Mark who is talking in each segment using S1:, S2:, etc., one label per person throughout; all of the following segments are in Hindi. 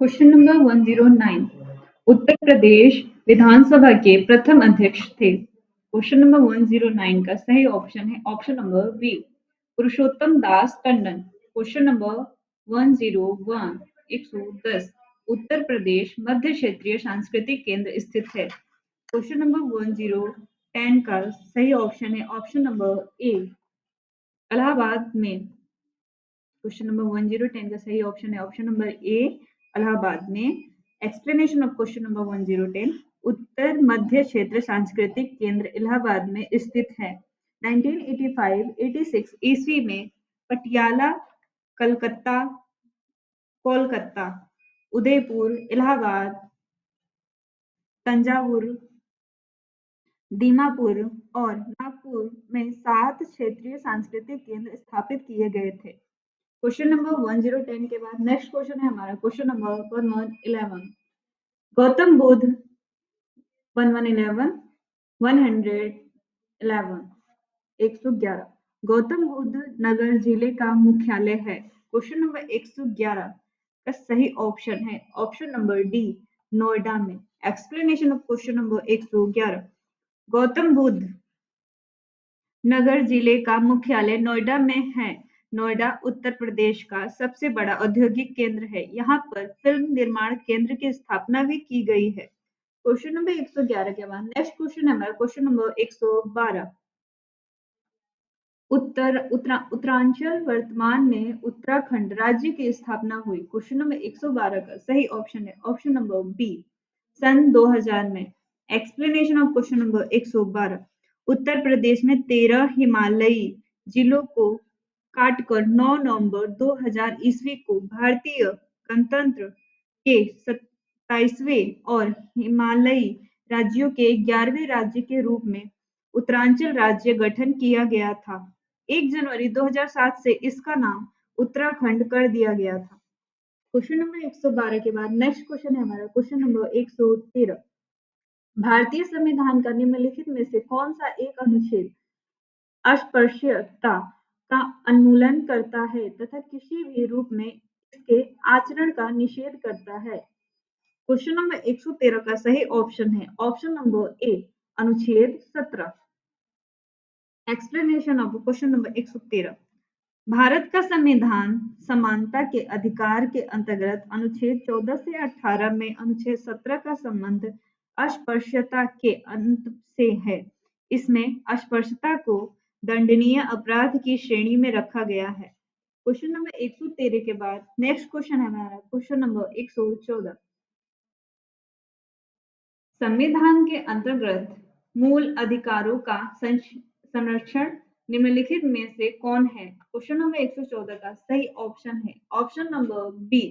S1: क्वेश्चन नंबर 109 उत्तर प्रदेश विधानसभा के प्रथम अध्यक्ष थे। क्वेश्चन नंबर 109 का सही ऑप्शन है ऑप्शन नंबर बी पुरुषोत्तम दास टंडन। क्वेश्चन नंबर 101 110 उत्तर प्रदेश मध्य क्षेत्रीय सांस्कृतिक केंद्र स्थित है। क्वेश्चन नंबर 1010 का सही ऑप्शन है ऑप्शन नंबर ए इलाहाबाद में। क्वेश्चन नंबर 1010 का सही ऑप्शन है ऑप्शन नंबर ए इलाहाबाद में। एक्सप्लेनेशन ऑफ क्वेश्चन नंबर 1010 उत्तर मध्य क्षेत्र सांस्कृतिक केंद्र इलाहाबाद में स्थित है। 1985-86 ईस्वी में पटियाला, कलकत्ता, कोलकाता, उदयपुर, इलाहाबाद, तंजावुर, दीमापुर और नागपुर में 7 क्षेत्रीय सांस्कृतिक केंद्र स्थापित किए गए थे। क्वेश्चन नंबर 1010 के बाद नेक्स्ट क्वेश्चन है हमारा क्वेश्चन नंबर 1111 गौतम बुद्ध 1111 111 111 गौतम बुद्ध नगर जिले का मुख्यालय है। क्वेश्चन नंबर 111 का सही ऑप्शन है ऑप्शन नंबर डी नोएडा में। Explanation of question number 111 Gautam Buddh Nagar जिले का मुख्यालय नोएडा में है। नोएडा उत्तर प्रदेश का सबसे बड़ा औद्योगिक केंद्र है। यहाँ पर फिल्म निर्माण केंद्र की स्थापना भी की गई है। क्वेश्चन नंबर 111 के बाद नेक्स्ट क्वेश्चन है हमारा क्वेश्चन नंबर 112 उत्तरांचल वर्तमान में उत्तराखंड राज्य की स्थापना हुई। क्वेश्चन नंबर 112 का सही ऑप्शन है ऑप्शन नंबर बी सन 2000 में। Explanation of question number 112 Uttar Pradesh में 13 हिमालयी जिलों को काटकर 9 नवंबर 2000 ईस्वी को भारतीय गणतंत्र के 27वें और हिमालयी राज्यों के 11वें राज्य के रूप में उत्तरांचल राज्य गठन किया गया था। 1 जनवरी 2007 से इसका नाम उत्तराखंड कर दिया गया था। क्वेश्चन नंबर 112 के बाद नेक्स्ट क्वेश्चन है हमारा क्वेश्चन नंबर 113 भारतीय संविधान का निम्नलिखित में से कौन सा एक अनुच्छेद अस्पृश्यता का उन्मूलन करता है तथा किसी भी रूप में इसके आचरण का निषेध करता है। क्वेश्चन नंबर 113 का सही ऑप्शन है ऑप्शन नंबर ए अनुच्छेद 17। Explanation of question number 113 Bharat का संविधान समानता के अधिकार के अंतर्गत अनुच्छेद 14 से 18 में अनुच्छेद 17 का संबंध अस्पृश्यता के अंत से है। इसमें अस्पृश्यता को दंडनीय अपराध की श्रेणी में रखा गया है। क्वेश्चन नंबर 113 के बाद नेक्स्ट क्वेश्चन है हमारा क्वेश्चन नंबर 114 संविधान के अंतर्गत मूल अधिकारों का संरक्षण निम्नलिखित में से कौन है। क्वेश्चन नंबर 114 का सही ऑप्शन है ऑप्शन नंबर बी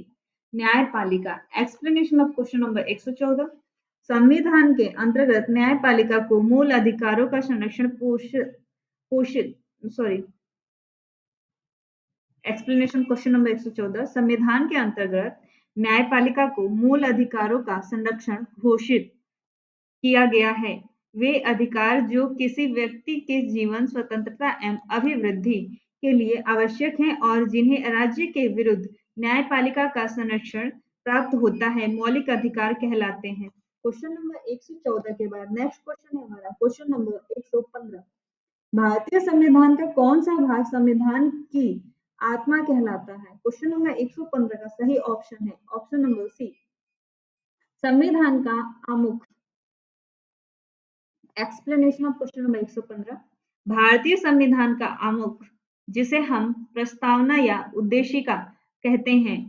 S1: न्यायपालिका। एक्सप्लेनेशन ऑफ क्वेश्चन नंबर 114 संविधान के अंतर्गत न्यायपालिका को मूल अधिकारों का संरक्षण एक्सप्लेनेशन क्वेश्चन नंबर 114 संविधान के अंतर्गत न्यायपालिका को मूल अधिकारों का संरक्षण घोषित किया गया है। वे अधिकार जो किसी व्यक्ति के जीवन स्वतंत्रता एवं अभिवृद्धि के लिए आवश्यक हैं और जिन्हें राज्य के विरुद्ध न्यायपालिका का संरक्षण प्राप्त होता है मौलिक अधिकार कहलाते हैं। क्वेश्चन नंबर 114 के बाद नेक्स्ट क्वेश्चन है हमारा क्वेश्चन नंबर 115 भारतीय संविधान का कौन सा भाग संविधान की आत्मा कहलाता है। क्वेश्चन नंबर 115 का सही ऑप्शन है ऑप्शन नंबर सी संविधान का आमुख। एक्सप्लेनेशन ऑफ क्वेश्चन नंबर 115 भारतीय संविधान का आमुख जिसे हम प्रस्तावना या उद्देशिका कहते हैं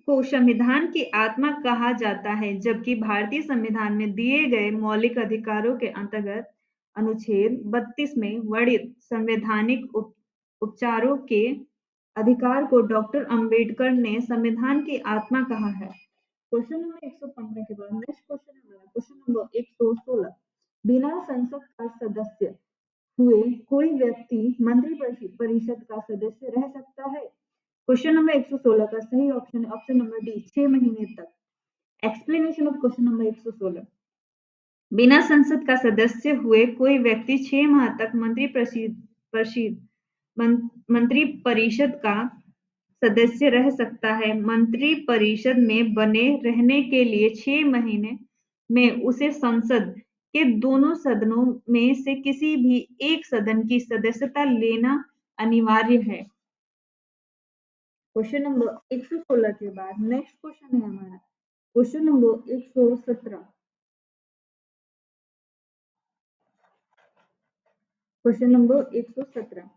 S1: को संविधान की आत्मा कहा जाता है। जबकि भारतीय संविधान में दिए गए मौलिक अधिकारों के अंतर्गत अनुच्छेद 32 में वर्णित संवैधानिक उपचारों के अधिकार को डॉक्टर अंबेडकर ने संविधान की आत्मा कहा है। क्वेश्चन नंबर 115 के बाद नेक्स्ट क्वेश्चन है हमारा क्वेश्चन नंबर 116 बिना संसद का सदस्य हुए कोई व्यक्ति मंत्री परिषद का सदस्य रह सकता है। क्वेश्चन नंबर 116 का सही ऑप्शन है ऑप्शन नंबर डी 6 महीने तक। एक्सप्लेनेशन ऑफ क्वेश्चन नंबर 116 बिना संसद का सदस्य हुए कोई व्यक्ति 6 माह तक मंत्री परिषद का सदस्य रह सकता है। मंत्री परिषद में बने रहने के लिए 6 महीने में उसे संसद के दोनों सदनों में से किसी भी एक सदन की सदस्यता लेना अनिवार्य है। क्वेश्चन नंबर 116 के बाद नेक्स्ट क्वेश्चन है हमारा क्वेश्चन नंबर 117। Question number 117।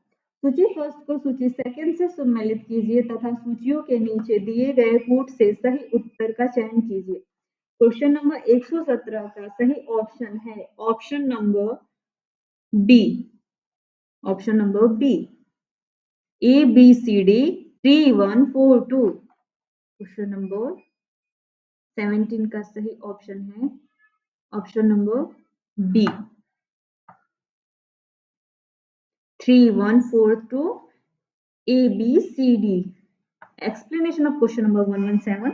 S1: सूची फर्स्ट को सूची सेकंड से सम्मिलित कीजिए तथा सूचियों के नीचे दिए गए कूट से सही उत्तर का चयन कीजिए। क्वेश्चन नंबर 117 का सही ऑप्शन है option number B. Option number B A B C D 3142। Question number 17 का सही ऑप्शन है option number B 3142 A B C D। Explanation of question number 117।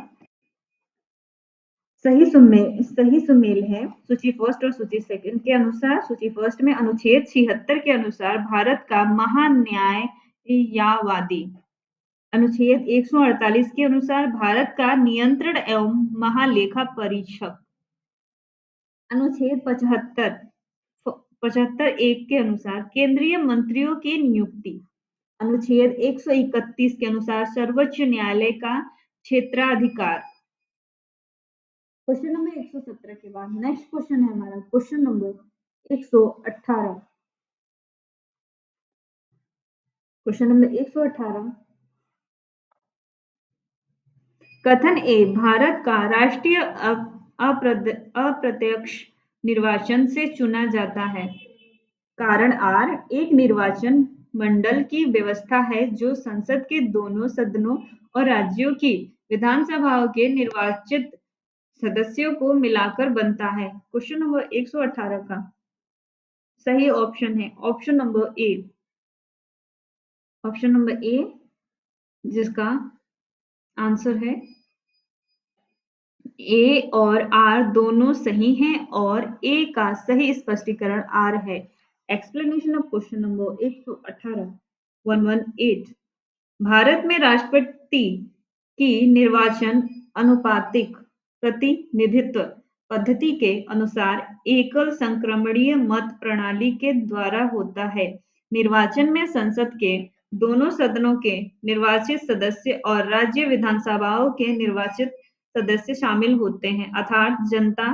S1: सही सुमेल है सूची फर्स्ट और सूची सेकंड के अनुसार। सूची फर्स्ट में अनुच्छेद 76 के अनुसार भारत का महान्यायवादी, अनुच्छेद 148 के अनुसार भारत का नियंत्रण एवं महालेखा परीक्षक, अनुच्छेद 75 एक के अनुसार केंद्रीय मंत्रियों की नियुक्ति, अनुच्छेद 131 के अनुसार सर्वोच्च न्यायालय का क्षेत्राधिकार। क्वेश्चन नंबर 117 के बाद नेक्स्ट क्वेश्चन है हमारा क्वेश्चन नंबर 118। Question number 118। कथन ए भारत का राष्ट्रीय अप्रत्यक्ष निर्वाचन से चुना जाता है। कारण आर एक निर्वाचन मंडल की व्यवस्था है जो संसद के दोनों सदनों और राज्यों की विधानसभाओं के निर्वाचित सदस्यों को मिलाकर बनता है। क्वेश्चन नंबर 118 का सही ऑप्शन है ऑप्शन नंबर ए। ऑप्शन नंबर ए जिसका आंसर है ए और आर दोनों सही हैं और ए का सही स्पष्टीकरण आर है। Explanation of question number 118 118। Bharat में राष्ट्रपति की निर्वाचन अनुपातिक प्रतिनिधित्व पद्धति के अनुसार एकल संक्रमणीय मत प्रणाली के द्वारा होता है। निर्वाचन में संसद के दोनों सदनों के निर्वाचित सदस्य और राज्य विधानसभाओं के निर्वाचित सदस्य शामिल होते हैं अर्थात जनता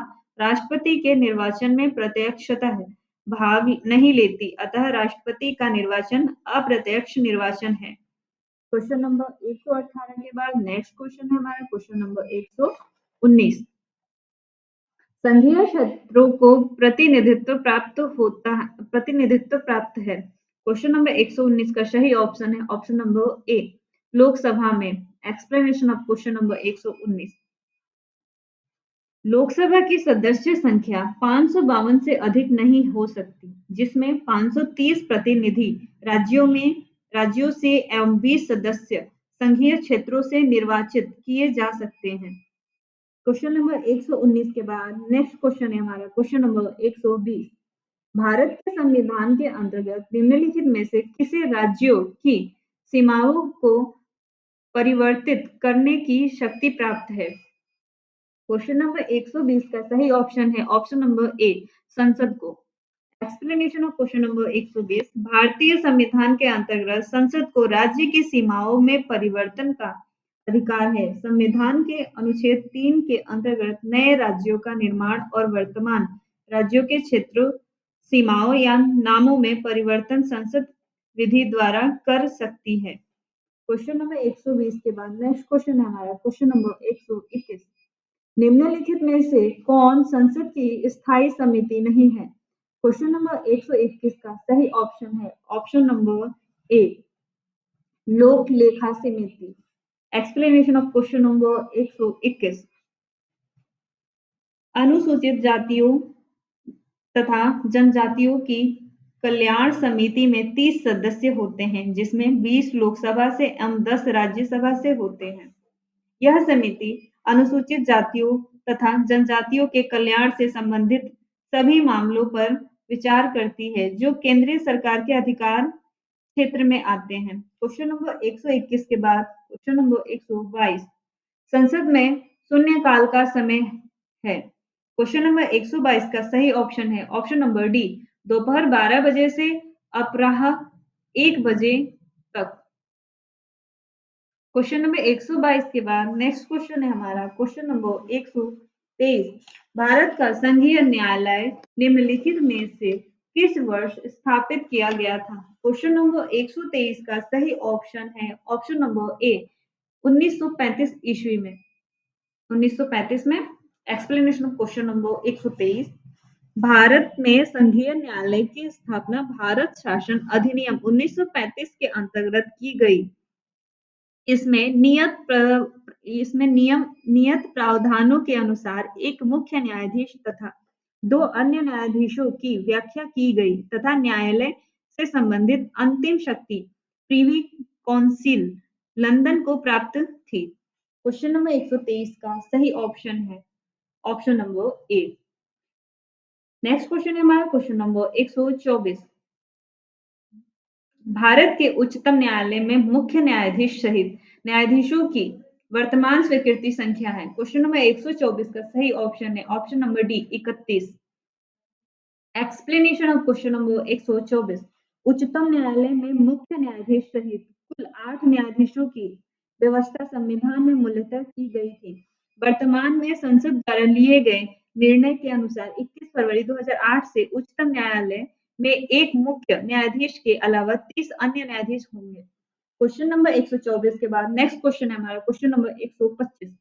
S1: राष्ट्रपति के निर्वाचन में प्रत्यक्षतः भाग नहीं लेती, अतः राष्ट्रपति का निर्वाचन अप्रत्यक्ष निर्वाचन है। क्वेश्चन नंबर 118 के बाद नेक्स्ट क्वेश्चन है हमारा क्वेश्चन नंबर 119। संघीय क्षेत्रों को प्रतिनिधित्व प्राप्त है। क्वेश्चन नंबर 119 का सही ऑप्शन है ऑप्शन नंबर ए लोकसभा में। Explanation of question number 119। Lok Sabha की सदस्य संख्या 552 से अधिक नहीं हो सकती, जिसमें 530 प्रतिनिधि राज्यों से एवं 20 सदस्य संघीय क्षेत्रों से निर्वाचित किए जा सकते हैं। क्वेश्चन नंबर 119 के बाद नेक्स्ट क्वेश्चन है हमारा क्वेश्चन नंबर 120। भारत के संविधान के अंतर्गत निम्नलिखित में से किसे राज्यों की सीमाओं को परिवर्तित करने की शक्ति प्राप्त है। क्वेश्चन नंबर 120 का सही ऑप्शन है ऑप्शन नंबर ए संसद को। Explanation of question number 120। भारतीय संविधान के अंतर्गत संसद को राज्य की सीमाओं में परिवर्तन का अधिकार है। संविधान के अनुच्छेद 3 के अंतर्गत नए राज्यों का निर्माण और वर्तमान राज्यों के क्षेत्रों सीमाओं या नामों में परिवर्तन संसद विधि द्वारा कर सकती है। क्वेश्चन नंबर 120 के बाद नेक्स्ट क्वेश्चन है हमारा क्वेश्चन नंबर 121। निम्नलिखित में से कौन संसद की स्थायी समिति नहीं है। क्वेश्चन नंबर 121 का सही ऑप्शन है ऑप्शन नंबर ए लोक लेखा समिति। Explanation of question number 121। अनुसूचित जातियों तथा जनजातियों की कल्याण समिति में 30 सदस्य होते हैं, जिसमें 20 लोकसभा से एवं 10 राज्यसभा से होते हैं। यह समिति अनुसूचित जातियों तथा जनजातियों के कल्याण से संबंधित सभी मामलों पर विचार करती है जो केंद्रीय सरकार के अधिकार क्षेत्र में आते हैं? क्वेश्चन नंबर 121 के बाद क्वेश्चन नंबर 122 संसद में शून्यकाल का समय है। क्वेश्चन नंबर 122 का सही ऑप्शन है ऑप्शन नंबर डी, दोपहर 12 बजे से अपराह 1 बजे तक। क्वेश्चन नंबर 122 के बाद नेक्स्ट क्वेश्चन है हमारा क्वेश्चन नंबर 123। भारत का संघीय न्यायालय निम्नलिखित में से किस वर्ष स्थापित किया गया था? क्वेश्चन नंबर 123 का सही ऑप्शन है ऑप्शन नंबर ए, 1935 ईस्वी में। 1935 में। Explanation of question number 123। Bharat में संघीय न्यायालय की स्थापना भारत शासन अधिनियम 1935 के अंतर्गत की गई। इसमें नियत प्रावधानों के अनुसार एक मुख्य न्यायाधीश तथा 2 अन्य न्यायाधीशों की व्याख्या की गई तथा न्यायालय से संबंधित अंतिम शक्ति प्रीवी काउंसिल लंदन को प्राप्त थी। क्वेश्चन नंबर 123 का सही ऑप्शन है ऑप्शन नंबर ए। नेक्स्ट क्वेश्चन है हमारा क्वेश्चन नंबर 124। भारत के उच्चतम न्यायालय में मुख्य न्यायाधीश सहित न्यायाधीशों की वर्तमान स्वीकृति संख्या है। क्वेश्चन नंबर 124 का सही ऑप्शन है option number D, 31। Explanation of question number 124। उच्चतम न्यायालय में मुख्य न्यायाधीश सहित कुल 8 न्यायाधीशों की व्यवस्था संविधान में मूलतः की गई थी। वर्तमान में संसद द्वारा लिए गए निर्णय के अनुसार 21 फरवरी 2008 से उच्चतम न्यायालय में एक मुख्य न्यायाधीश के अलावा 30 अन्य न्यायाधीश होंगे। क्वेश्चन नंबर 124 के बाद नेक्स्ट क्वेश्चन है हमारा क्वेश्चन नंबर 125।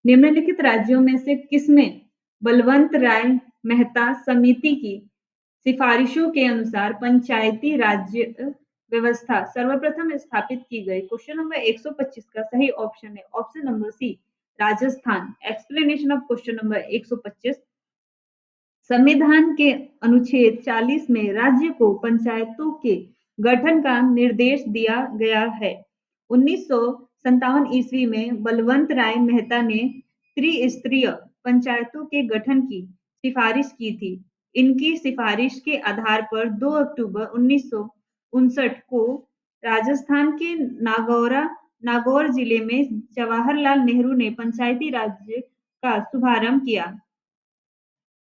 S1: निम्नलिखित राज्यों में से किसमें बलवंत राय मेहता समिति की सिफारिशों के अनुसार पंचायती राज्य व्यवस्था सर्वप्रथम स्थापित की गई? क्वेश्चन नंबर 125 का सही ऑप्शन है option number C, Rajasthan. Explanation of question number 125। संविधान के अनुच्छेद 40 में राज्य को पंचायतों के गठन का निर्देश दिया गया है। 1957 ईस्वी में बलवंत राय मेहता ने त्रिस्तरीय पंचायतों के गठन की सिफारिश की थी। इनकी सिफारिश के आधार पर 2 अक्टूबर 1959 को राजस्थान के नागौर जिले में जवाहरलाल नेहरू ने पंचायती राज्य का शुभारंभ किया।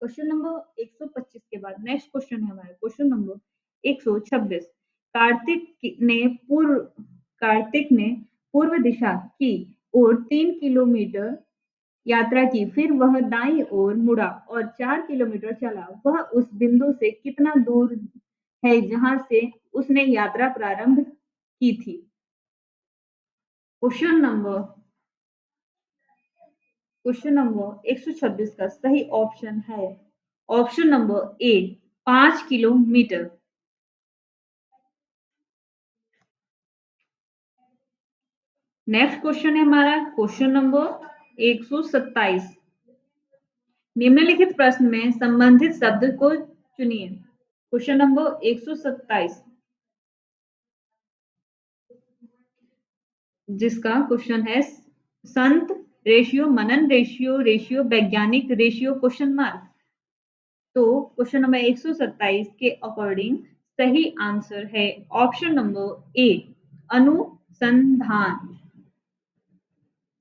S1: क्वेश्चन नंबर 125 के बाद नेक्स्ट क्वेश्चन है हमारा क्वेश्चन नंबर 126। कार्तिक ने पूर्व दिशा की ओर 3 किलोमीटर यात्रा की, फिर वह दाईं ओर मुड़ा और 4 किलोमीटर चला। वह उस बिंदु से कितना दूर है जहां से उसने यात्रा प्रारंभ की थी? क्वेश्चन नंबर 126 का सही ऑप्शन है ऑप्शन नंबर ए, 5 किलोमीटर। नेक्स्ट क्वेश्चन है हमारा क्वेश्चन नंबर 127। निम्नलिखित प्रश्न में संबंधित शब्द को चुनिए। क्वेश्चन नंबर 127 जिसका क्वेश्चन है संत रेशियो, मनन रेशियो, रेशियो वैज्ञानिक रेशियो क्वेश्चन मार्क। तो क्वेश्चन नंबर 127 के अकॉर्डिंग सही आंसर है ऑप्शन नंबर ए, अनुसंधान।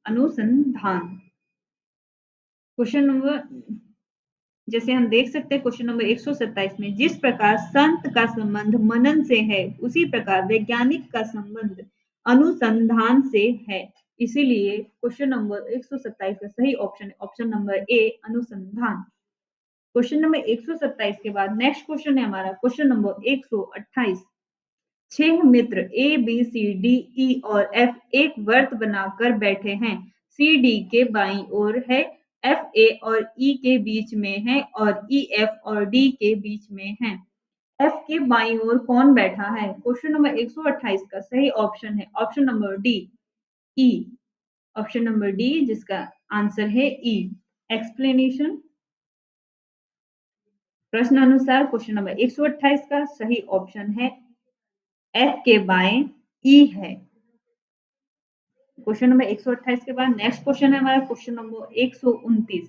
S1: अनुसंधान। क्वेश्चन नंबर जैसे हम देख सकते हैं क्वेश्चन नंबर 127 में जिस प्रकार संत का संबंध मनन से है उसी प्रकार वैज्ञानिक का संबंध अनुसंधान से है। इसीलिए क्वेश्चन नंबर 127 का सही ऑप्शन है ऑप्शन नंबर ए, अनुसंधान। क्वेश्चन नंबर 127 के बाद नेक्स्ट क्वेश्चन है हमारा क्वेश्चन नंबर 128। 6 मित्र A B C D E और एफ एक वर्त बनाकर बैठे हैं। सी डी के बाईं ओर है, एफ ए और ई के बीच में है और ई एफ और डी के बीच में है। एफ के बाईं ओर कौन बैठा है? क्वेश्चन नंबर 128 का सही ऑप्शन है ऑप्शन नंबर डी, ई। ऑप्शन नंबर डी जिसका आंसर है ई। एक्सप्लेनेशन प्रश्न अनुसार क्वेश्चन नंबर 128 का सही ऑप्शन है एफ के बाएं ई है। क्वेश्चन नंबर 128 के बाद नेक्स्ट क्वेश्चन है हमारा क्वेश्चन नंबर 129।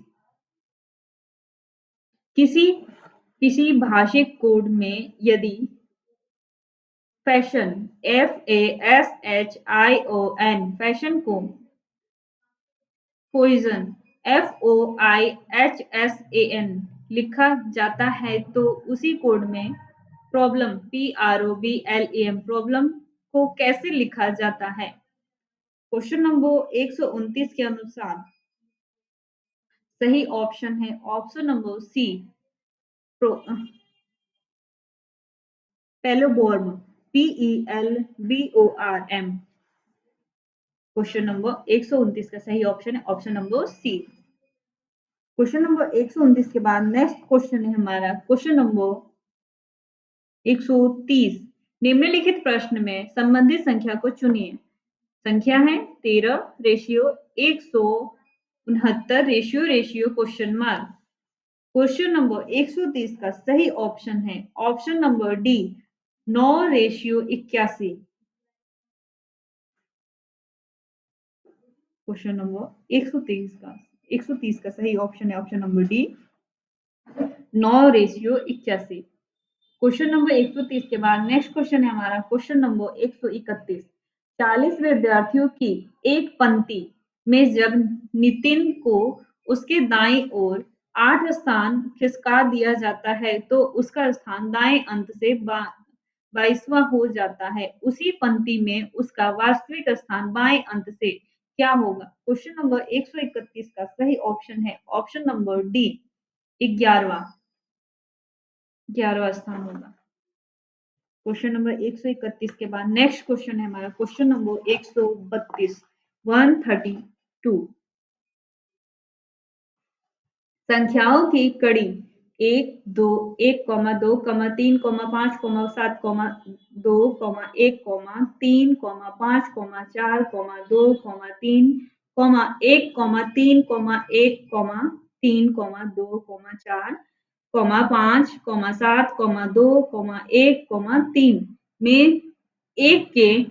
S1: किसी किसी भाषिक कोड में यदि फैशन, FASHION, फैशन को पॉइजन, POIHSAN लिखा जाता है तो उसी कोड में प्रॉब्लम, PROBLEM, प्रॉब्लम को कैसे लिखा जाता है? क्वेश्चन नंबर 129 के अनुसार सही ऑप्शन है ऑप्शन नंबर सी, पेलोबोर्म, PELBORM। क्वेश्चन नंबर 129 का सही ऑप्शन है option number C. Question number 129 के बाद नेक्स्ट क्वेश्चन है हमारा क्वेश्चन नंबर 130। निम्नलिखित प्रश्न में संबंधित संख्या को चुनिए। संख्या है 13 ratio 169 ratio ratio question mark. Question number 130 का सही ऑप्शन है option number D, 9 ratio 81। Question number 130 का सही ऑप्शन है option number D, 9 ratio 81। Question number 130 के बाद नेक्स्ट क्वेश्चन है हमारा क्वेश्चन नंबर 131। 40 विद्यार्थियों की एक पंक्ति में जब नितिन को उसके दाईं ओर 8 स्थान खिसका दिया जाता है तो उसका स्थान दाएं अंत से 22वां हो जाता है। उसी पंक्ति में उसका वास्तविक स्थान बाएं अंत से क्या होगा? क्वेश्चन नंबर 131 का सही ऑप्शन है ऑप्शन नंबर डी, 11वां, 11वां स्थान होगा। क्वेश्चन नंबर 131 के बाद नेक्स्ट क्वेश्चन है हमारा क्वेश्चन नंबर 132, 132। संख्याओं की कड़ी 1, 2, 1, 2, 3, 5, 7, 2, 1, 3, 5, 4, 2, 3, 1, 3, 1, 3, 2, 4, 5, 7, 2, 1, 3 में एक के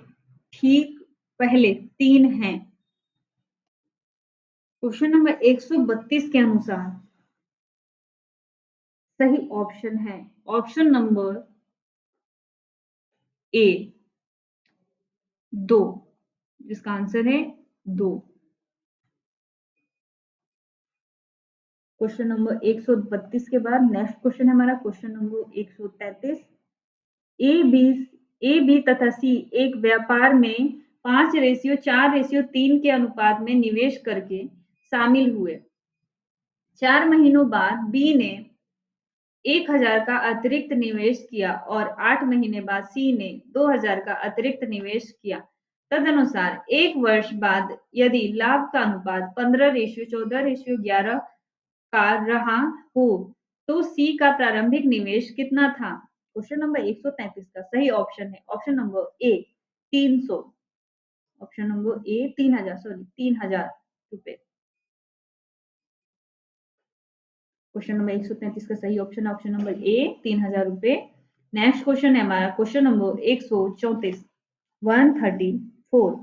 S1: ठीक पहले 3 हैं। क्वेश्चन नंबर 132 के अनुसार सही ऑप्शन है ऑप्शन नंबर ए, 2, जिसका आंसर है 2। क्वेश्चन नंबर 132 के बाद नेक्स्ट क्वेश्चन है हमारा क्वेश्चन नंबर 133। ए बी तथा सी एक व्यापार में 5:4:3 के अनुपात में निवेश करके शामिल हुए। 4 महीनों बाद बी ने 1000 का अतिरिक्त निवेश किया और 8 महीने बाद सी ने 2000 का अतिरिक्त निवेश किया। तदनुसार 1 वर्ष बाद यदि लाभ का अनुपात 15:14:11 का रहा हो तो सी का प्रारंभिक निवेश कितना था? क्वेश्चन नंबर 133 का सही ऑप्शन है ऑप्शन नंबर ए, 300। ऑप्शन नंबर ए, 3000, सॉरी 3000 रुपए। क्वेश्चन नंबर 133 का सही ऑप्शन है ऑप्शन नंबर ए, 3000 रुपए। नेक्स्ट क्वेश्चन है हमारा question number 134, 134।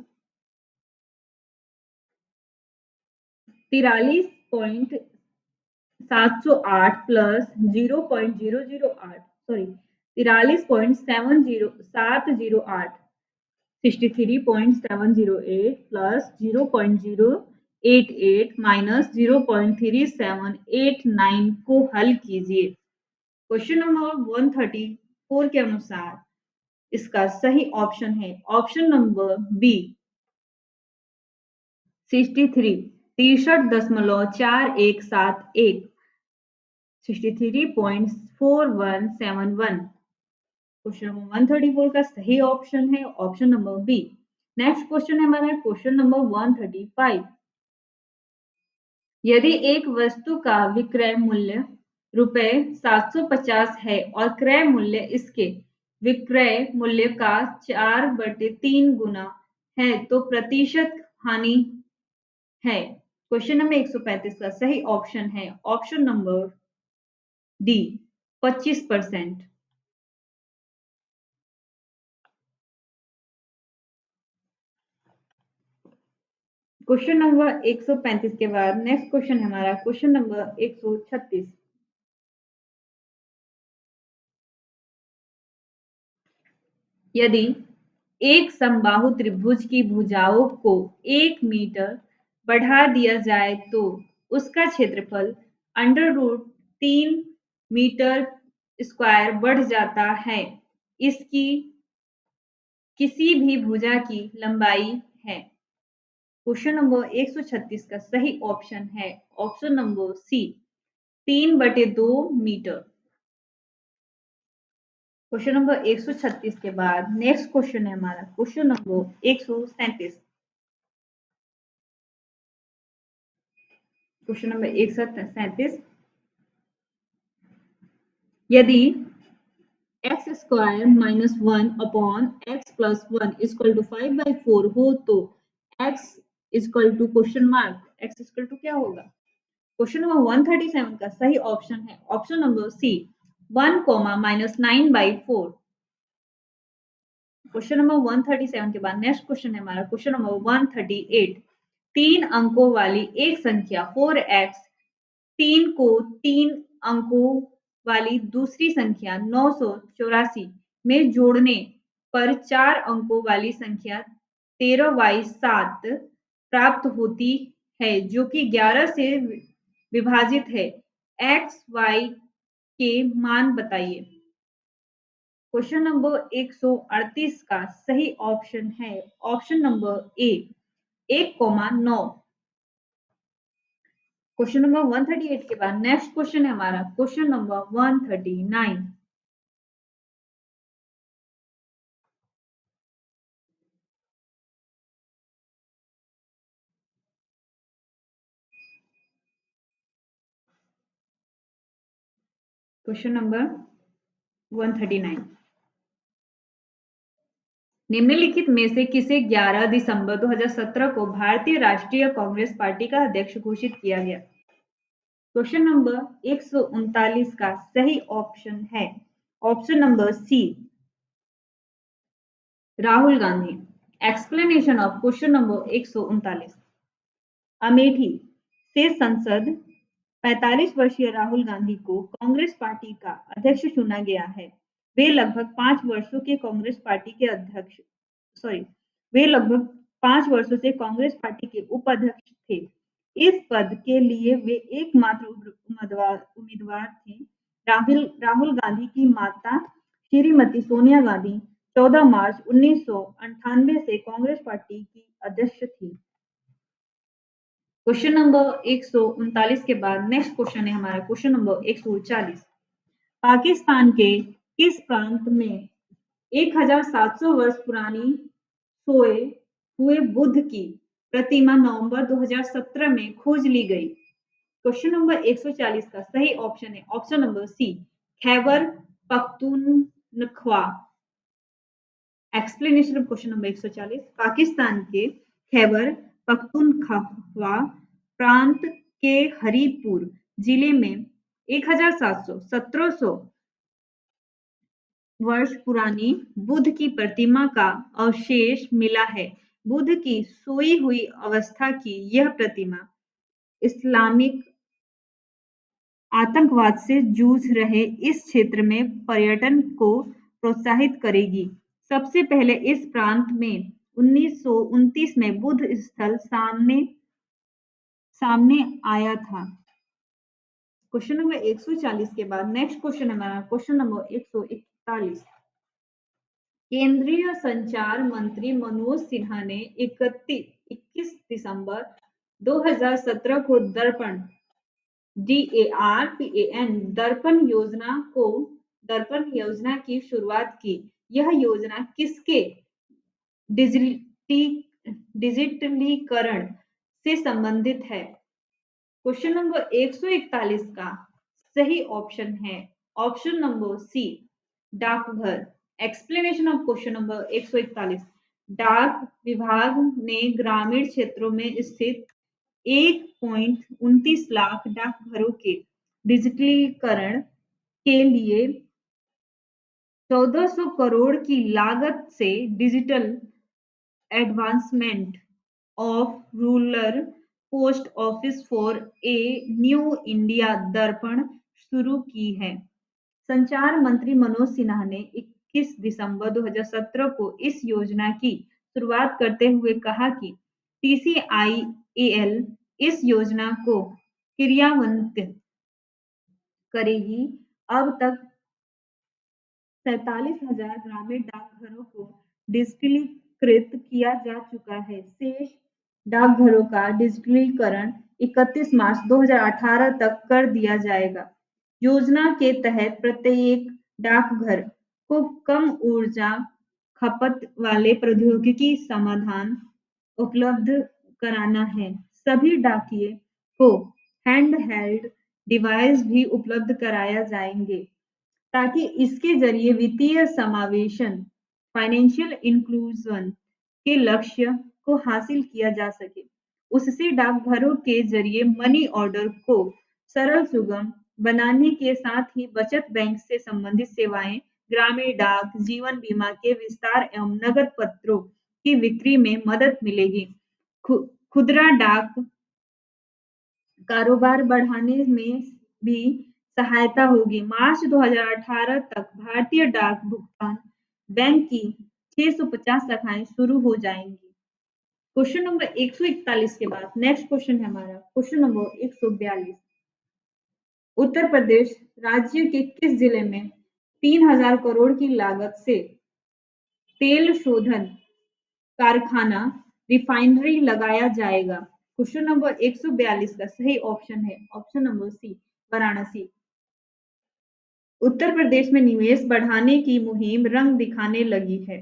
S1: 43.708 plus 0.008, sorry 43.708, 63.708 plus 0.088 minus 0.3789 को हल कीजिए। क्वेश्चन नंबर 134 के अनुसार इसका सही ऑप्शन है option number B, 63, 63.4171, 63.4171। Question number 134 का सही ऑप्शन है option number B. Next question है हमारा क्वेश्चन नंबर 135। यदि एक वस्तु का विक्रय मूल्य रुपए 750 है और क्रय मूल्य इसके विक्रय मूल्य का 4/3 गुना है तो प्रतिशत हानि है। क्वेश्चन नंबर 135 का सही ऑप्शन है option number D, 25%। Question number 135 के बाद नेक्स्ट क्वेश्चन है हमारा क्वेश्चन नंबर 136। यदि एक समबाहु त्रिभुज की भुजाओं को 1 मीटर बढ़ा दिया जाए तो उसका क्षेत्रफल अंडर रूट 3 मीटर स्क्वायर बढ़ जाता है। इसकी किसी भी भुजा की लंबाई है। क्वेश्चन नंबर 136 का सही ऑप्शन है option number C 3/2 metre. Question number 136 के बाद नेक्स्ट क्वेश्चन है हमारा क्वेश्चन नंबर 137। क्वेश्चन नंबर 137, यदि x square minus 1/x+1 equal to 5/4 हो तो x equal to question mark x equal to क्या होगा। क्वेश्चन नंबर 137 का सही ऑप्शन है ऑप्शन नंबर सी 1 -9/4। क्वेश्चन नंबर 137 के बाद नेक्स्ट क्वेश्चन है हमारा क्वेश्चन नंबर 138। 3 अंकों वाली एक संख्या 4x 3 को 3 अंकों वाली दूसरी संख्या 984 में जोड़ने पर 4 अंकों वाली संख्या 13y7 प्राप्त होती है जो कि 11 से विभाजित है। x y के मान बताइए। क्वेश्चन नंबर 138 का सही ऑप्शन है ऑप्शन नंबर ए 1,9। क्वेश्चन नंबर 138 के बाद नेक्स्ट क्वेश्चन है हमारा क्वेश्चन नंबर 139। क्वेश्चन नंबर 139, निम्नलिखित में से किसे 11 दिसंबर 2017 को भारतीय राष्ट्रीय कांग्रेस पार्टी का अध्यक्ष घोषित किया गया। क्वेश्चन नंबर 139 का सही ऑप्शन है option number C Rahul Gandhi. Explanation of question number 139। Amethi से सांसद 45 वर्षीय राहुल गांधी को कांग्रेस पार्टी का अध्यक्ष चुना गया है। वे लगभग 5 वर्षों के कांग्रेस पार्टी के अध्यक्ष सॉरी वे लगभग 5 वर्षों से कांग्रेस पार्टी के उपाध्यक्ष थे। इस पद के लिए वे एकमात्र उम्मीदवार थे। राहुल गांधी की माता श्रीमती सोनिया गांधी 14 मार्च 1998 से कांग्रेस पार्टी की अध्यक्ष थी। क्वेश्चन नंबर 139 के बाद नेक्स्ट क्वेश्चन है हमारा क्वेश्चन नंबर 140। पाकिस्तान के किस प्रांत में 1700 वर्ष पुरानी सोए हुए बुद्ध की प्रतिमा नवंबर 2017 में खोज ली गई। क्वेश्चन नंबर 140 का सही ऑप्शन है option number C Khyber Pakhtunkhwa. Explanation of question number 140। Pakistan के खैबर पख्तूनख्वा प्रांत के हरीपुर जिले में 1700 वर्ष पुरानी बुद्ध की प्रतिमा का अवशेष मिला है। बुद्ध की सोई हुई अवस्था की यह प्रतिमा इस्लामिक आतंकवाद से जूझ रहे इस क्षेत्र में पर्यटन को प्रोत्साहित करेगी। सबसे पहले इस प्रांत में 1929 में बुद्ध स्थल सामने आया था। क्वेश्चन नंबर 140 के बाद नेक्स्ट क्वेश्चन है हमारा क्वेश्चन नंबर 141। केंद्रीय संचार मंत्री मनोज सिन्हा ने 21 दिसंबर 2017 को दर्पण DARPAN दर्पण योजना की शुरुआत की। यह योजना किसके डिजिटलीकरण से संबंधित है। क्वेश्चन नंबर 141 का सही ऑप्शन है ऑप्शन नंबर सी डाकघर। Explanation of question number 141। डाक विभाग ने ग्रामीण क्षेत्रों में स्थित 1.29 लाख डाकघरों के डिजिटलीकरण के लिए 1400 करोड़ की लागत से digital advancement of rural post office for a new India दर्पण शुरू की है। संचार मंत्री मनोज सिन्हा ने 21 दिसंबर 2017 को इस योजना की शुरुआत करते हुए कहा कि टीसीआईएल इस योजना को क्रियान्वित करेगी। अब तक 47,000 ग्रामीण डाकघरों को डिजिटलीकृत किया जा चुका है। शेष डाकघरों का डिजिटलीकरण 31 मार्च 2018 तक कर दिया जाएगा। योजना के तहत प्रत्येक डाकघर को कम ऊर्जा खपत वाले प्रौद्योगिकी समाधान उपलब्ध कराना है। सभी डाकिये को हैंडहेल्ड डिवाइस भी उपलब्ध कराया जाएंगे ताकि इसके जरिए वित्तीय समावेशन फाइनेंशियल इंक्लूजन के लक्ष्य को हासिल किया जा सके। उससे डाकघरों के जरिए मनी ऑर्डर को सरल सुगम बनाने के साथ ही बचत बैंक से संबंधित सेवाएं, ग्रामीण डाक, जीवन बीमा के विस्तार एवं नगद पत्रों की बिक्री में मदद मिलेगी। खुदरा डाक कारोबार बढ़ाने में भी सहायता होगी। मार्च 2018 तक भारतीय डाक भुगतान बैंक की 650 शाखाएं शुरू हो जाएंगी। क्वेश्चन नंबर 141 के बाद नेक्स्ट क्वेश्चन है हमारा क्वेश्चन नंबर 142। उत्तर प्रदेश राज्य के किस जिले में 3000 करोड़ की लागत से तेल शोधन कारखाना रिफाइनरी लगाया जाएगा? क्वेश्चन नंबर 142 का सही ऑप्शन है ऑप्शन नंबर सी, वाराणसी। उत्तर प्रदेश में निवेश बढ़ाने की मुहिम रंग दिखाने लगी है।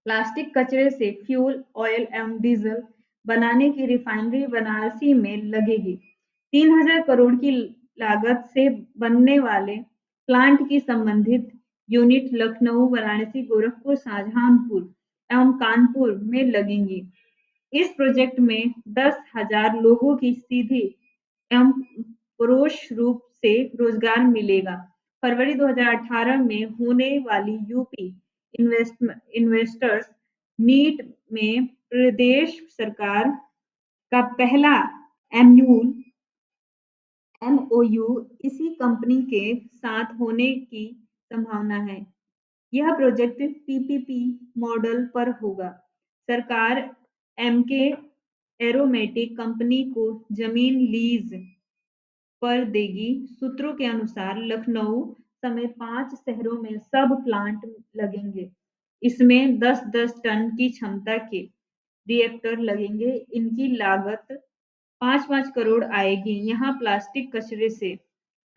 S1: प्लास्टिक कचरे से फ्यूल ऑयल एवं डीजल बनाने की रिफाइनरी वाराणसी में लगेगी। 3000 करोड़ की लागत से बनने वाले प्लांट की संबंधित यूनिट लखनऊ, वाराणसी, गोरखपुर, शाहजहांपुर एवं कानपुर में लगेंगी। इस प्रोजेक्ट में 10,000 लोगों की सीधी एवं परोक्ष रूप से रोजगार मिलेगा। फरवरी 2018 में होने वाली यूपी इन्वेस्टर्स मीट में प्रदेश सरकार का पहला एमओयू इसी कंपनी के साथ होने की संभावना है। यह प्रोजेक्ट पीपीपी मॉडल पर होगा। सरकार एमके एरोमेटिक कंपनी को जमीन लीज पर देगी। सूत्रों के अनुसार लखनऊ समेत 5 शहरों में सब प्लांट लगेंगे। इसमें 10-10 टन की क्षमता के रिएक्टर लगेंगे। इनकी लागत 5-5 करोड़ आएगी। यहाँ प्लास्टिक कचरे से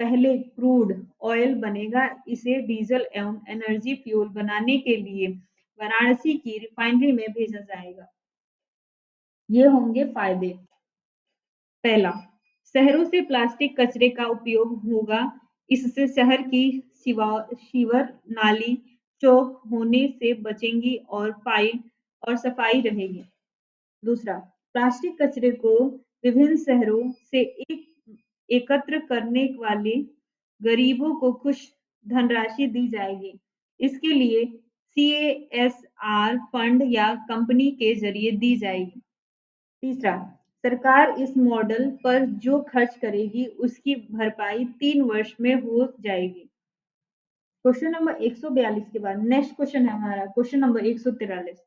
S1: पहले क्रूड ऑयल बनेगा। इसे डीजल एवं एनर्जी फ्यूल बनाने के लिए वाराणसी की रिफाइनरी में भेजा जाएगा। ये होंगे फायदे। पहला, शहरों से प्लास्टिक कचरे का उपयोग होगा। इससे शहर की सीवर, नाली, चौक होने से बचेंगी और फाइल और सफाई रहेगी। दूसरा, प्लास्टिक कचरे को विभिन्न शहरों से एकत्र करने वाले गरीबों को कुछ धनराशि दी जाएगी। इसके लिए सीएसआर फंड या कंपनी के जरिए दी जाएगी। तीसरा, सरकार इस मॉडल पर जो खर्च करेगी उसकी भरपाई 3 वर्ष में हो जाएगी। क्वेश्चन नंबर 142 के बाद नेक्स्ट क्वेश्चन है हमारा क्वेश्चन नंबर 143।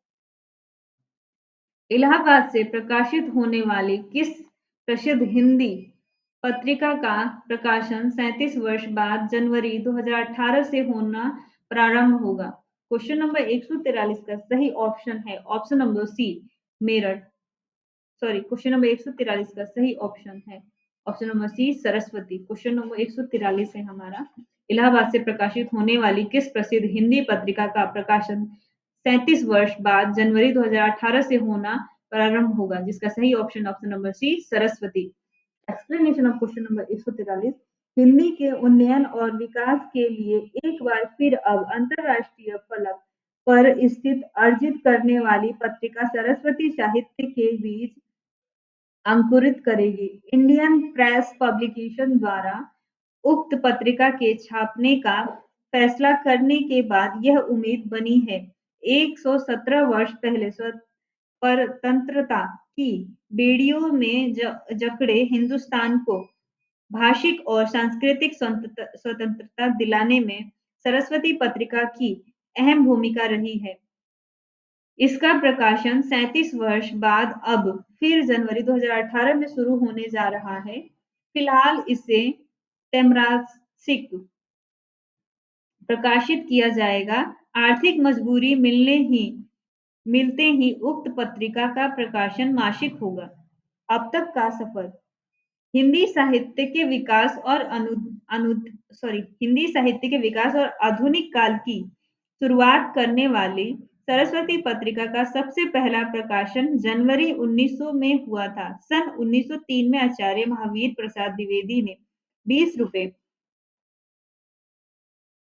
S1: इलाहाबाद से प्रकाशित होने वाली किस प्रसिद्ध हिंदी पत्रिका का प्रकाशन 37 वर्ष बाद जनवरी 2018 से होना प्रारंभ होगा? क्वेश्चन नंबर 143 का सही ऑप्शन है option number C, Meerut. Question number 143 का सही ऑप्शन है option number C, Saraswati. Question number 143 है हमारा, इलाहाबाद से प्रकाशित होने वाली किस प्रसिद्ध हिंदी पत्रिका का प्रकाशन 37 वर्ष बाद जनवरी 2018 से होना प्रारंभ होगा? जिसका सही option number C, Saraswati. Explanation of question number 143। Hindi के उन्नयन और विकास के लिए एक बार फिर अब अंतरराष्ट्रीय फलक पर स्थित अर्जित करने वाली पत्रिका सरस्वती साहित्य के बीज अंकुरित करेगी। इंडियन प्रेस पब्लिकेशन द्वारा उक्त पत्रिका के छापने का फैसला करने के बाद यह उम्मीद बनी है। 117 वर्ष पहले स्वतंत्रता की बेड़ियों में जकड़े हिंदुस्तान को भाषिक और सांस्कृतिक स्वतंत्रता दिलाने में सरस्वती पत्रिका की अहम भूमिका रही है। इसका प्रकाशन 37 वर्ष बाद अब फिर जनवरी 2018 में शुरू होने जा रहा है। फिलहाल इसे त्रैमासिक प्रकाशित किया जाएगा। आर्थिक मजबूरी मिलते ही उक्त पत्रिका का प्रकाशन मासिक होगा। अब तक का सफर। हिंदी साहित्य के विकास और अनु अनु सॉरी हिंदी साहित्य के विकास और आधुनिक काल की शुरुआत करने वाली सरस्वती पत्रिका का सबसे पहला प्रकाशन जनवरी 1900 में हुआ था। सन 1903 में आचार्य महावीर प्रसाद द्विवेदी ने 20 रुपए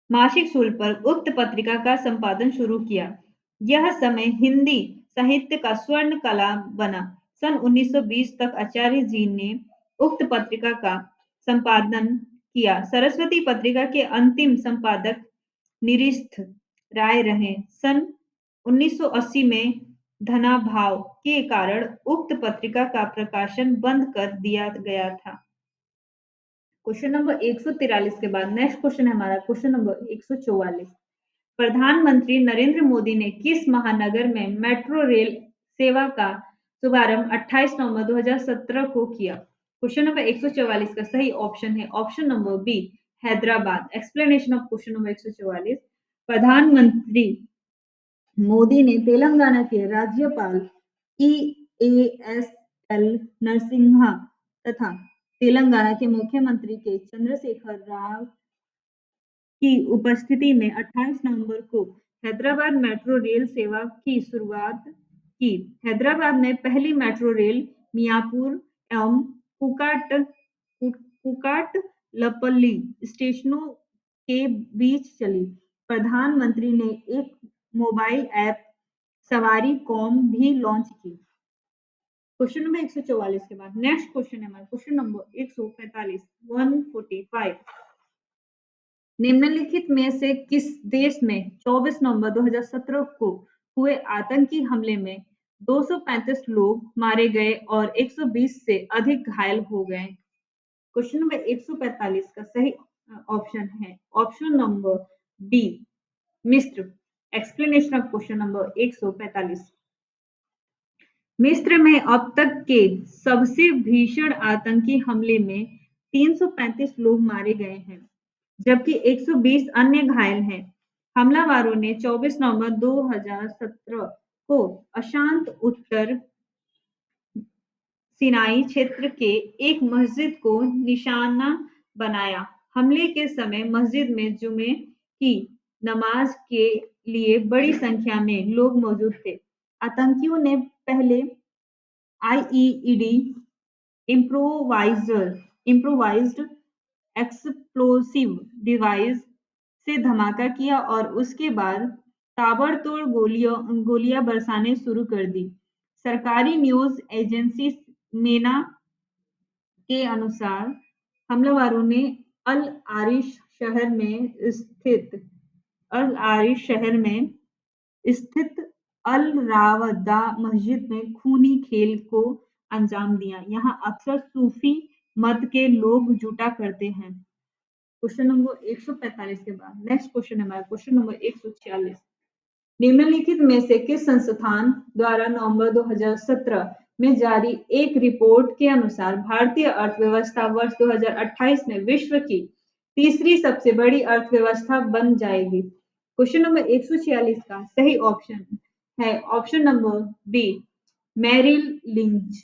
S1: मासिक शुल्क पर उक्त पत्रिका का संपादन शुरू किया। यह समय हिंदी साहित्य का स्वर्ण कला बना। सन 1920 तक आचार्य जी ने उक्त पत्रिका का संपादन किया। सरस्वती पत्रिका के अंतिम संपादक निरिस्थ राय रहे। सन 1980 में धनाभाव के कारण उक्त पत्रिका का प्रकाशन बंद कर दिया गया था। क्वेश्चन नंबर 143 के बाद नेक्स्ट क्वेश्चन है हमारा क्वेश्चन नंबर 144। प्रधानमंत्री नरेंद्र मोदी ने किस महानगर में मेट्रो रेल सेवा का शुभारंभ 28 नवंबर 2017 को किया? क्वेश्चन नंबर 144 का सही ऑप्शन है option number B Hyderabad. Explanation of question number 144। प्रधानमंत्री मोदी ने तेलंगाना के राज्यपाल ई एस एल नरसिम्हा तथा तेलंगाना के मुख्यमंत्री के चंद्रशेखर राव की उपस्थिति में 28 नवंबर को हैदराबाद मेट्रो रेल सेवा की शुरुआत की। हैदराबाद में पहली मेट्रो रेल मियापुर एवं कुकाटलपल्ली स्टेशनों के बीच चली। प्रधानमंत्री ने एक मोबाइल ऐप सवारी कॉम भी लॉन्च की। क्वेश्चन नंबर 144 के बाद नेक्स्ट क्वेश्चन है हमारा क्वेश्चन नंबर 145 145। निम्नलिखित में से किस देश में 24 नवंबर 2017 को हुए आतंकी हमले में 235 लोग मारे गए और 120 से अधिक घायल हो गए? क्वेश्चन नंबर 145 का सही ऑप्शन है ऑप्शन नंबर बी मिस्र। Explanation of question number 145। मिस्र में अब तक के सबसे भीषण आतंकी हमले में 335 लोग मारे गए हैं जबकि 120 अन्य घायल हैं। हमलावरों ने 24 नवंबर 2017 को अशांत उत्तर सिनाई क्षेत्र के एक मस्जिद को निशाना बनाया। हमले के समय मस्जिद में जुमे की नमाज के लिए बड़ी संख्या में लोग मौजूद थे। आतंकियों ने पहले आईईडी इम्प्रोवाइज्ड एक्सप्लोसिव डिवाइस से धमाका किया और उसके बाद ताबड़तोड़ गोलियां बरसाने शुरू कर दी। सरकारी न्यूज एजेंसी मेना के अनुसार हमलावरों ने अल आरिश शहर में स्थित अल रावदा मस्जिद में खूनी खेल को अंजाम दिया। यहाँ अक्सर सूफी मत के लोग जुटा करते हैं। क्वेश्चन नंबर 145 के बाद नेक्स्ट क्वेश्चन है हमारा क्वेश्चन नंबर 146। निम्नलिखित में से किस संस्थान द्वारा नवंबर 2017 में जारी एक रिपोर्ट के अनुसार भारतीय अर्थव्यवस्था वर्ष 2028 में विश्व की तीसरी सबसे बड़ी अर्थव्यवस्था बन जाएगी? क्वेश्चन नंबर 146 का सही ऑप्शन है option number B Merrill Lynch.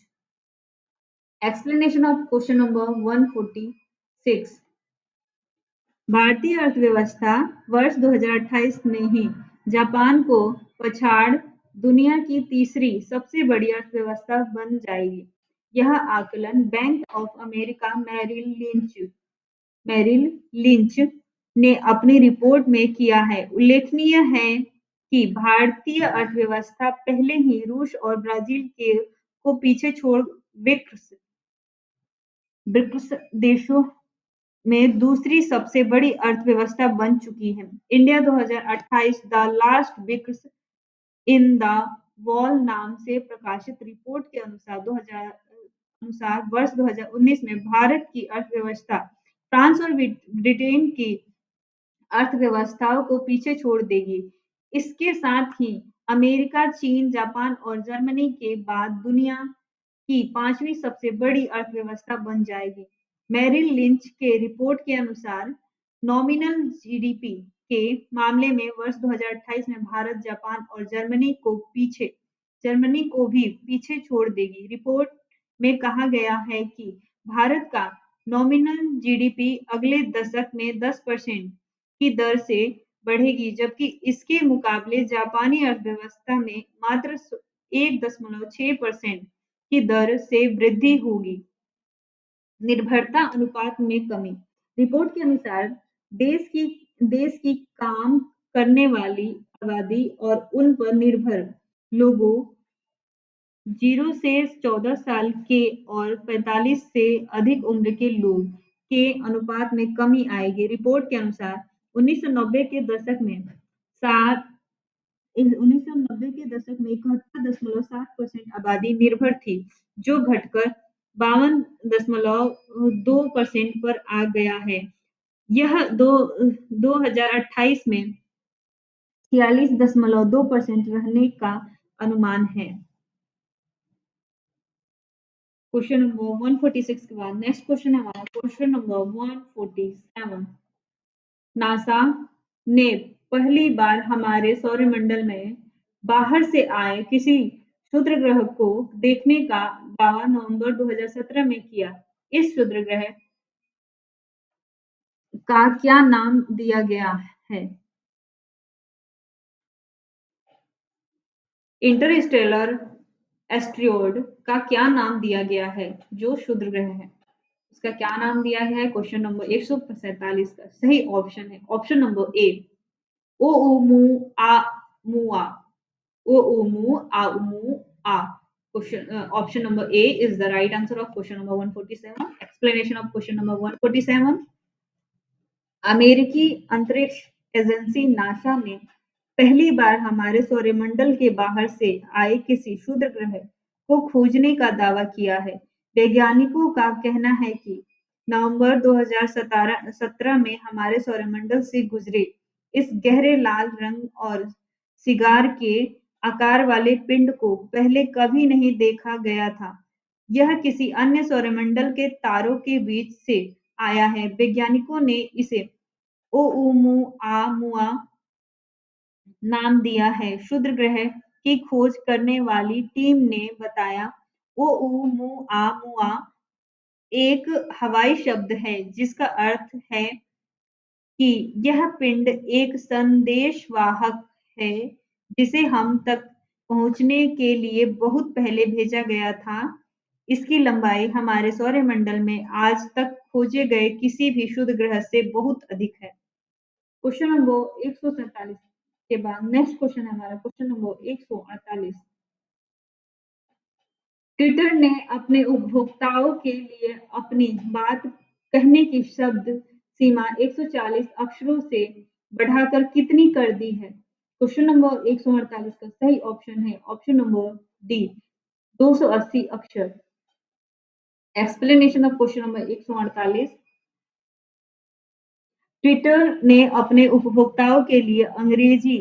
S1: Explanation of question number 146। भारतीय अर्थव्यवस्था वर्ष 2028 में ही जापान को पछाड़ दुनिया की तीसरी सबसे बड़ी अर्थव्यवस्था बन जाएगी। यह आकलन bank of America Merrill lynch ने अपनी रिपोर्ट में किया है। उल्लेखनीय है कि भारतीय अर्थव्यवस्था पहले ही रूस और ब्राजील को पीछे छोड़ ब्रिक्स देशों में दूसरी सबसे बड़ी अर्थव्यवस्था बन चुकी है। India 2028 the last BRICS in the wall नाम से प्रकाशित रिपोर्ट के अनुसार वर्ष 2019 में भारत की अर्थव्यवस्था फ्रांस और ब्रिटेन की अर्थव्यवस्थाओं को पीछे छोड़ देगी। इसके साथ ही अमेरिका, चीन, जापान और जर्मनी के बाद दुनिया की 5वीं सबसे बड़ी अर्थव्यवस्था बन जाएगी। मेरिल लिंच के रिपोर्ट के अनुसार नॉमिनल जीडीपी के मामले में वर्ष 2028 में भारत, जापान और जर्मनी को भी पीछे छोड़ देगी। रिपोर्ट में कहा गया है कि भारत का नॉमिनल जीडीपी अगले दशक में 10% की दर से बढ़ेगी, जबकि इसके मुकाबले जापानी अर्थव्यवस्था में मात्र 1.6% की दर से वृद्धि होगी। निर्भरता अनुपात में कमी। रिपोर्ट के अनुसार देश की काम करने वाली आबादी और उन पर निर्भर लोगों 0 से 14 साल के और 45 से अधिक उम्र के लोग के अनुपात में कमी आएगी। रिपोर्ट के अनुसार 1990 के दशक में सात 1990 के दशक में 71.7% आबादी निर्भर थी, जो घटकर 52.2% पर आ गया है। यह 2028 में 46.2% रहने का अनुमान है। क्वेश्चन नंबर 146 के बाद नेक्स्ट क्वेश्चन है हमारा क्वेश्चन नंबर 147। नासा ने पहली बार हमारे सौरमंडल में बाहर से आए किसी क्षुद्र ग्रह को देखने का दावा नवंबर 2017 में किया। इस क्षुद्र ग्रह का क्या नाम दिया गया है? इंटरस्टेलर एस्ट्रोइड का क्या नाम दिया गया है जो क्षुद्र ग्रह है? इसका क्या नाम दिया गया है? क्वेश्चन नंबर 147 का सही ऑप्शन है option number A Oumuamua. Question option number A is the right answer of question number 147। Explanation of question number 147। अमेरिकी अंतरिक्ष एजेंसी नासा ने पहली बार हमारे सौरमंडल के बाहर से आए किसी क्षुद्र ग्रह को खोजने का दावा किया है। वैज्ञानिकों का कहना है कि नवंबर 2017 में हमारे सौरमंडल से गुजरे इस गहरे लाल रंग और सिगार के आकार वाले पिंड को पहले कभी नहीं देखा गया था। यह किसी अन्य सौरमंडल के तारों के बीच से आया है। वैज्ञानिकों ने इसे ओउमुआ नाम दिया है। क्षुद्र ग्रह की खोज करने वाली टीम ने बताया ओउमुआ एक हवाई शब्द है जिसका अर्थ है कि यह पिंड एक संदेशवाहक है जिसे हम तक पहुंचने के लिए बहुत पहले भेजा गया था। इसकी लंबाई हमारे सौरमंडल में आज तक खोजे गए किसी भी क्षुद्र ग्रह से बहुत अधिक है। क्वेश्चन नंबर 147 के बाद नेक्स्ट क्वेश्चन है हमारा क्वेश्चन नंबर 148। ट्विटर ने अपने उपभोक्ताओं के लिए अपनी बात कहने की शब्द सीमा 140 अक्षरों से बढ़ाकर कितनी कर दी है? क्वेश्चन नंबर 148 का सही ऑप्शन है ऑप्शन नंबर डी 280 अक्षर। Explanation of question number 148। Twitter ने अपने उपभोक्ताओं के लिए अंग्रेजी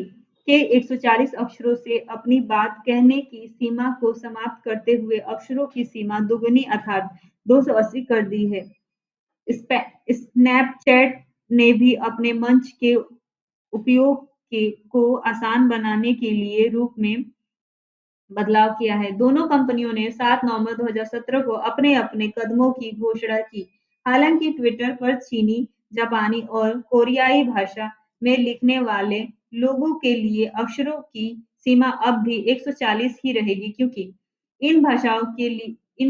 S1: के 140 अक्षरों से अपनी बात कहने की सीमा को समाप्त करते हुए अक्षरों की सीमा दुगुनी अर्थात 280 कर दी है। स्नैपचैट ने भी अपने मंच के उपयोग को आसान बनाने के लिए रूप में बदलाव किया है। दोनों कंपनियों ने 7 नवंबर 2017 को अपने अपने कदमों की घोषणा की। हालांकि ट्विटर पर चीनी, जापानी और कोरियाई भाषा में लिखने वाले लोगों के लिए अक्षरों की सीमा अब भी 140 ही रहेगी क्योंकि इन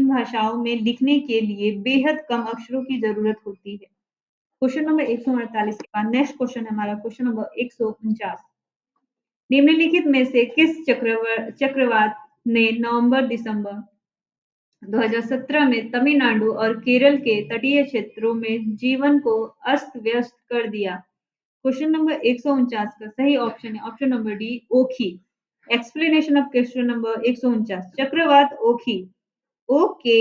S1: भाषाओं में लिखने के लिए बेहद कम अक्षरों की जरूरत होती है। क्वेश्चन नंबर 148 के बाद नेक्स्ट क्वेश्चन है हमारा क्वेश्चन नंबर 149। निम्नलिखित में से किस चक्रवात ने नवंबर-दिसंबर 2017 में तमिलनाडु और केरल के तटीय क्षेत्रों में जीवन को अस्त-व्यस्त कर दिया? क्वेश्चन नंबर 149 का सही ऑप्शन है ऑप्शन नंबर डी ओखी। Explanation of question number 149। चक्रवात ओखी ओके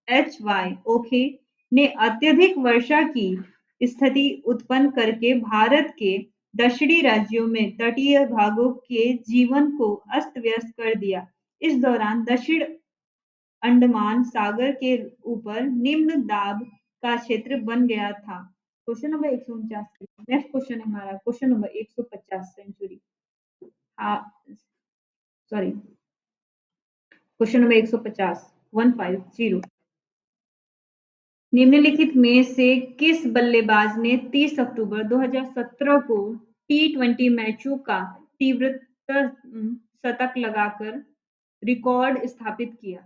S1: एच वाई ओके ने अत्यधिक वर्षा की स्थिति उत्पन्न करके भारत के दक्षिणी राज्यों में तटीय भागों के जीवन को अस्त व्यस्त कर दिया। इस दौरान दक्षिण अंडमान सागर के ऊपर निम्न दाब का क्षेत्र बन गया था। Question number 149। नेक्स्ट क्वेश्चन है हमारा question number 150 century. Sorry, question number 150 150। निम्नलिखित में से किस बल्लेबाज ने 30 अक्टूबर 2017 को टी20 मैचों का तीव्रतर शतक लगाकर रिकॉर्ड स्थापित किया?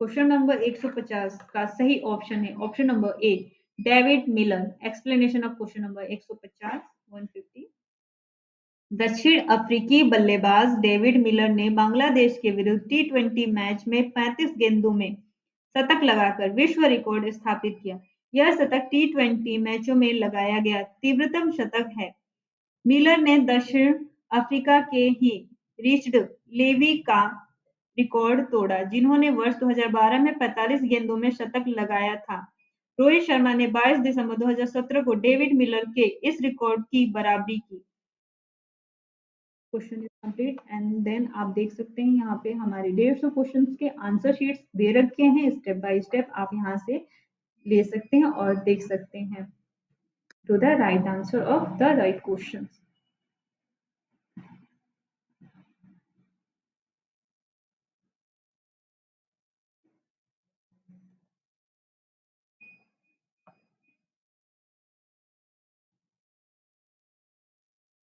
S1: क्वेश्चन नंबर 150 का सही ऑप्शन है option number A, David Miller. Explanation of question number 150 150। दक्षिण अफ्रीकी बल्लेबाज डेविड मिलर ने बांग्लादेश के विरुद्ध टी20 मैच में 35 गेंदों में शतक लगाकर विश्व रिकॉर्ड स्थापित किया। यह शतक टी20 मैचों में लगाया गया तीव्रतम शतक है। मिलर ने दक्षिण अफ्रीका के ही रिचर्ड लेवी का रिकॉर्ड तोड़ा, जिन्होंने वर्ष 2012 में 45 गेंदों में शतक लगाया था। रोहित शर्मा ने 22 दिसंबर 2017 को डेविड मिलर के इस रिकॉर्ड की बराबरी की। Question is complete and then आप देख सकते हैं यहाँ पे हमारे 150 क्वेश्चंस के आंसर शीट्स दे रखे हैं। स्टेप बाय स्टेप आप यहाँ से ले सकते हैं और देख सकते हैं to the right answer of the right questions.